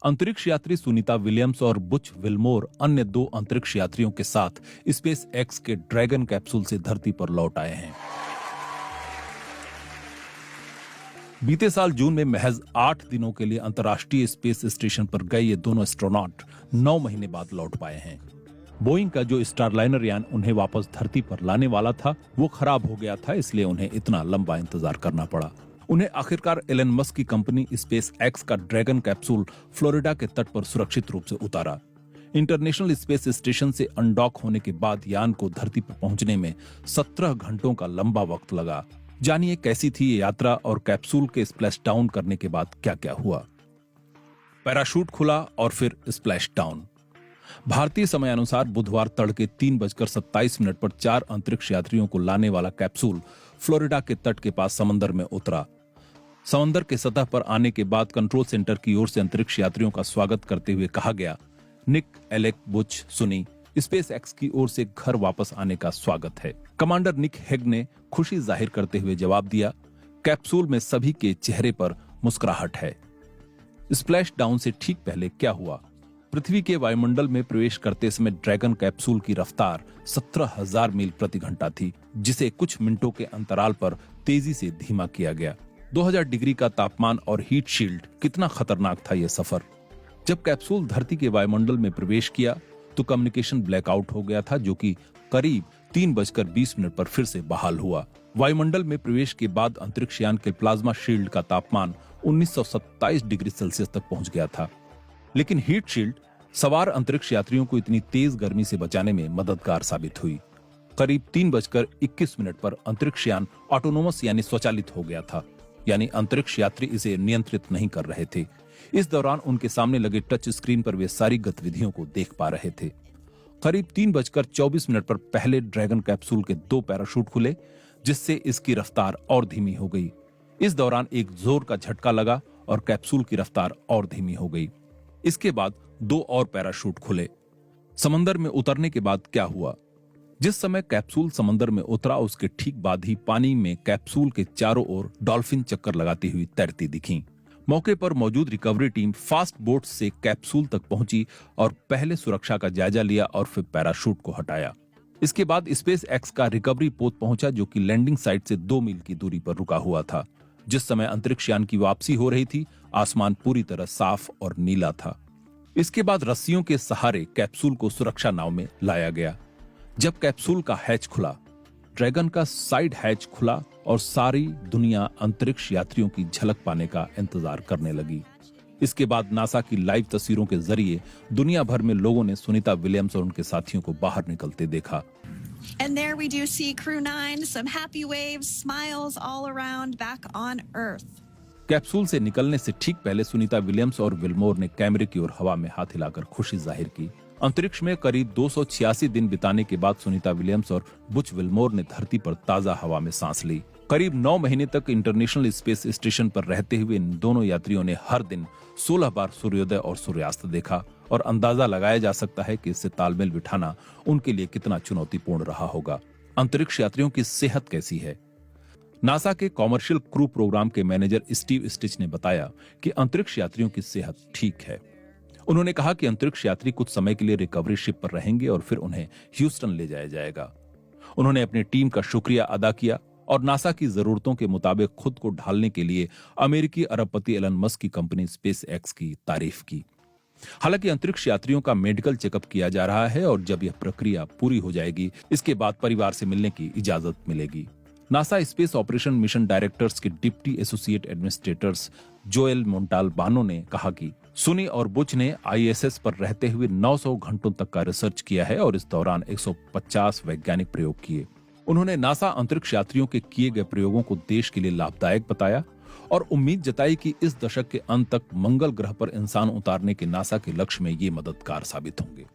अंतरिक्ष यात्री सुनीता विलियम्स और बुच विल्मोर अन्य 2 अंतरिक्ष यात्रियों के साथ स्पेस एक्स के ड्रैगन कैप्सूल से धरती पर लौट आए हैं। बीते साल जून में महज 8 दिनों के लिए अंतर्राष्ट्रीय स्पेस स्टेशन पर गए ये दोनों एस्ट्रोनॉट 9 महीने बाद लौट पाए हैं। बोइंग का जो स्टारलाइनर यान उन्हें वापस धरती पर लाने वाला था वो खराब हो गया था, इसलिए उन्हें इतना लंबा इंतजार करना पड़ा। उन्हें आखिरकार एलन मस्क की कंपनी स्पेस एक्स का ड्रैगन कैप्सूल फ्लोरिडा के तट पर सुरक्षित रूप से उतारा। इंटरनेशनल स्पेस स्टेशन से अनडॉक होने के बाद यान को धरती पर पहुंचने में 17 घंटों का लंबा वक्त लगा। जानिए कैसी थी ये यात्रा और कैप्सूल के स्प्लैश डाउन करने के बाद क्या क्या हुआ। पैराशूट खुला और फिर स्प्लैश डाउन। भारतीय समय अनुसार बुधवार तड़के 3:27 पर 4 अंतरिक्ष यात्रियों को लाने वाला कैप्सूल फ्लोरिडा के तट के पास समंदर में उतरा। समंदर के सतह पर आने के बाद कंट्रोल सेंटर की ओर से अंतरिक्ष यात्रियों का स्वागत करते हुए कहा गया, निक, एलेक, बुच, सुनी, स्पेस एक्स की ओर से घर वापस आने का स्वागत है। कमांडर निक हेग ने खुशी जाहिर करते हुए जवाब दिया, कैप्सूल में सभी के चेहरे पर मुस्कुराहट है। स्प्लैश डाउन से ठीक पहले क्या हुआ? पृथ्वी के वायुमंडल में प्रवेश करते समय ड्रैगन कैप्सूल की रफ्तार 17,000 मील प्रति घंटा थी, जिसे कुछ मिनटों के अंतराल पर तेजी से धीमा किया गया। 2000 डिग्री का तापमान और हीट शील्ड, कितना खतरनाक था यह सफर। जब कैप्सूल धरती के वायुमंडल में प्रवेश किया तो कम्युनिकेशन ब्लैकआउट हो गया था, जो कि करीब 3:20 पर फिर से बहाल हुआ। वायुमंडल में प्रवेश के बाद अंतरिक्ष यान के प्लाज्मा शील्ड का तापमान 1927 डिग्री सेल्सियस तक पहुंच गया था, लेकिन हीट शील्ड सवार अंतरिक्ष यात्रियों को इतनी तेज गर्मी से बचाने में मददगार साबित हुई। करीब 3:21 पर अंतरिक्ष यान ऑटोनोमस यानी स्वचालित हो गया था, यानी अंतरिक्ष यात्री इसे नियंत्रित नहीं कर रहे थे। इस दौरान उनके सामने लगे टच स्क्रीन पर वे सारी गतिविधियों को देख पा रहे थे। करीब 3:24 पर पहले ड्रैगन कैप्सूल के 2 पैराशूट खुले, जिससे इसकी रफ्तार और धीमी हो गई। इस दौरान एक जोर का झटका लगा और कैप्सूल की रफ्तार और धीमी हो गई। इसके बाद 2 और पैराशूट खुले। समंदर में उतरने के बाद क्या हुआ? जिस समय कैप्सूल समंदर में उतरा उसके ठीक बाद ही पानी में कैप्सूल के चारों ओर डॉल्फिन चक्कर लगाती हुई तैरती दिखीं। मौके पर मौजूद रिकवरी टीम फास्ट बोट से कैप्सूल तक पहुंची और पहले सुरक्षा का जायजा लिया और फिर पैराशूट को हटाया। इसके बाद स्पेस एक्स का रिकवरी पोत पहुंचा, जो कि लैंडिंग साइट से 2 मील की दूरी पर रुका हुआ था। जिस समय अंतरिक्ष यान की वापसी हो रही थी, आसमान पूरी तरह साफ और नीला था। इसके बाद रस्सियों के सहारे कैप्सूल को सुरक्षा नाव में लाया गया। जब कैप्सूल का हैच खुला, ड्रैगन का साइड हैच खुला और सारी दुनिया अंतरिक्ष यात्रियों की झलक पाने का इंतजार करने लगी। इसके बाद नासा की लाइव तस्वीरों के जरिए दुनिया भर में लोगों ने सुनीता विलियम्स और उनके साथियों को बाहर निकलते देखा। And there we do see Crew 9, some happy waves, smiles all around back on Earth. Capsule से निकलने से ठीक पहले सुनीता विलियम्स और विल्मोर ने कैमरे की ओर हवा में हाथ हिलाकर खुशी जाहिर की। अंतरिक्ष में करीब 286 दिन बिताने के बाद सुनीता विलियम्स और बुच विल्मोर ने धरती पर ताजा हवा में सांस ली। करीब 9 महीने तक इंटरनेशनल स्पेस स्टेशन पर रहते हुए इन दोनों यात्रियों ने हर दिन 16 बार सूर्योदय और सूर्यास्त देखा और अंदाजा लगाया जा सकता है कि इससे तालमेल बिठाना उनके लिए कितना चुनौतीपूर्ण रहा होगा। अंतरिक्ष यात्रियों की सेहत कैसी है? नासा के कॉमर्शियल क्रू प्रोग्राम के मैनेजर स्टीव स्टिच ने बताया कि अंतरिक्ष यात्रियों की सेहत ठीक है। उन्होंने कहा कि अंतरिक्ष यात्री कुछ समय के लिए रिकवरी शिप पर रहेंगे और फिर उन्हें ह्यूस्टन ले जाया जाएगा। उन्होंने अपनी टीम का शुक्रिया अदा किया और नासा की जरूरतों के मुताबिक खुद को ढालने के लिए अमेरिकी अरबपति एलन मस्क की कंपनी स्पेस एक्स की तारीफ की। हालांकि अंतरिक्ष यात्रियों का मेडिकल चेकअप किया जा रहा है और जब यह प्रक्रिया पूरी हो जाएगी, इसके बाद परिवार से मिलने की इजाजत मिलेगी। NASA space operation mission directors के डिप्टी एसोसिएट एडमिनिस्ट्रेटर्स जोएल मोंटाल्बानो ने कहा कि सुनी और बुच ने आईएसएस पर रहते हुए 900 घंटों तक का रिसर्च किया है और इस दौरान 150 वैज्ञानिक प्रयोग किए। उन्होंने नासा अंतरिक्ष यात्रियों के किए गए प्रयोगों को देश के लिए लाभदायक बताया और उम्मीद जताई कि इस दशक के अंत तक मंगल ग्रह पर इंसान उतारने के नासा के लक्ष्य में ये मददगार साबित होंगे।